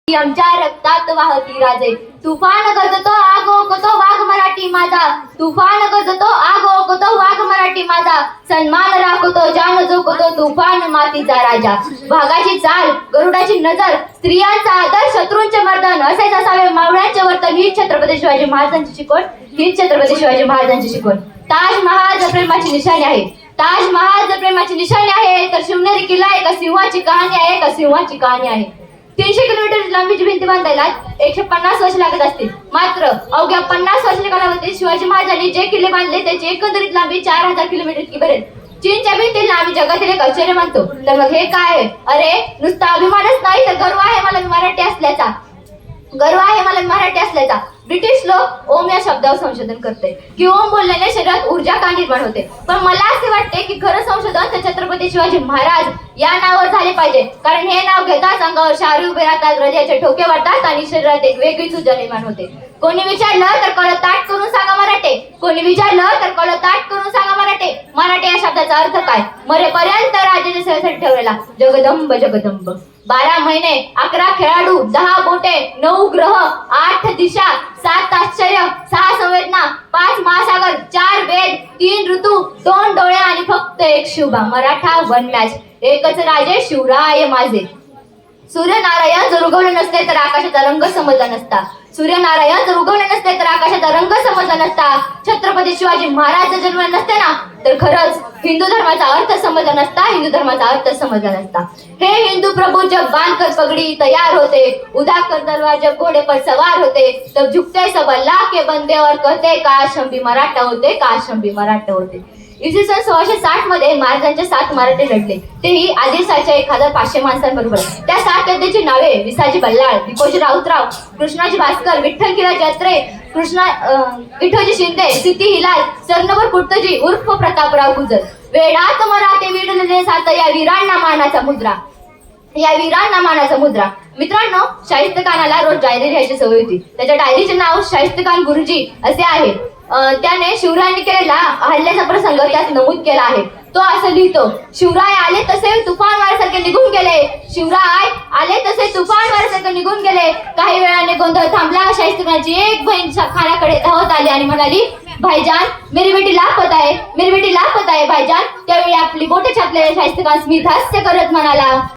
आमच्या रक्तात वाहती राजे. तुफान गरजतो आग ओकतो वाघ मराठी माझा. तुफान गरजतो आग ओकतो वाघ मराठी माझा. सन्मान राखतो जान जोखतो तुफान मातीचा राजा. वाघाची चाल गरुडाची नजर स्त्रियांचा आदर शत्रूंचे मर्दन असेच असावे मावळ्यांचे वर्तन. ही छत्रपती शिवाजी महाराजांची शिकवण. ही छत्रपती शिवाजी महाराजांची शिकवण. ताजमहाल जर प्रेमाची निशाणी आहे. ताजमहाल जर प्रेमाची निशाणी आहे तर शिवनेरी किल्ला एका सिंहाची कहाणी आहे. एका सिंहाची कहाणी आहे. 300 किलोमीटर लांबीची भिंत बांधायला 150 वर्ष लागत असतील. मात्र अवघ्या 50 वर्षाच्या कालावधीत शिवाजी महाराजांनी जे किल्ले बांधले त्याची एकंदरीत लांबी 4000 किलोमीटर इतकी भरेल. चीनच्या भिंतीला आम्ही जगातील एक आश्चर्य मानतो. तर मग हे काय आहे? अरे नुसता अभिमानच नाही तर गर्व आहे मला मराठी असल्याचा. गर्व आहे मला मराठी असल्याचा. ब्रिटिश लोक ओम या शब्दावर संशोधन करते की ओम बोलल्याने शरीरात ऊर्जा का निर्माण होते. पण मला असे वाटते की खरं संशोधन तर छत्रपती शिवाजी महाराज या नावावर झाले पाहिजे. कारण हे नाव घेताच अंगावर शारी उभे राहतात, हृदयाचे ठोके वाढतात आणि शरीरात एक वेगळीच ऊर्जा निर्माण होते. कोणी विचारलं तर कळ ताट करून सांगा मराठे. कोणी विचारलं तर कळ ताट करून सांगा मराठे. मराठे या शब्दाचा अर्थ काय? मरेपर्यंत राजाच्या सेवेसाठी ठेवलेला जगदंब जगदंब. 12 महिने 11 खेळाडू 10 बोटे 9 ग्रह 8 दिशा 7 आश्चर्य 6 संवेदना 5 महासागर 4 वेद 3 ऋतू 2 डोळे आणि फक्त एक शुभा मराठा वन मॅच. एकच राजे शिवराय माझे. सूर्यनारायण जर उगवले नसते तर आकाशाचा रंग समजला नसता. सूर्यनारायण जर उगवले नसते तर आकाशाचा रंग समजला नसता. छत्रपती शिवाजी महाराज जन्म नसते ना तर खरंच हिंदू धर्माचा अर्थ समजला नसता. हिंदू धर्माचा अर्थ समजला नसता. हे हिंदू प्रभू जब बांधकर पगड़ी तैयार होते, उठाकर तलवार जब घोड़े पर सवार होते, तब झुकते सब अल्लाह के बंदे और कहते काश हम भी मराठा होते, काश हम भी मराठा होते. इसवी सन 1660 मध्ये महाराजांचे 7 मराठे लढले, तेही आदिलशाहीच्या 1500 माणसांबरोबर. त्या 7 योद्ध्यांची नावे विसाजी बल्लाळ, दिपोजी राऊतराव, कृष्णाजी भास्कर, विठ्ठल किराज यात्रे, विठोजी शिंदे, सिद्धी हिलाल, सरनवर कुर्तजी उर्फ प्रतापराव गुजर. वेडात मराठे विडलेले सात या वीरांना मानाचा मुद्रा. या वीरांना मानाचा मुद्रा. मित्रांनो, शाहिस्त खानाला रोज डायरी लिहायची सवय होती. त्याच्या डायरीचे नाव शाहिस्त खान गुरुजी असे आहे. त्याने शिवरायांनी केलेला हल्ल्याचा प्रसंग त्यात नमूद केला आहे. तो असं लिहितो, शिवराय आले तसे तुफान वाऱ्यासारखे निघून गेले. शिवराय आले तसे तुफान वाऱ्यासारखे निघून गेले. काही वेळाने गोंधळ थांबला. शाहिस्त खानाची एक बहीण खानाकडे धावत आली आणि म्हणाली, भाईजान मेरी बेटी लापता आहे, मेरी बेटी लापता आहे भाईजान. त्यावेळी आपली बोटे छापलेले शाहिस्त खान स्मित हास्य करत म्हणाला,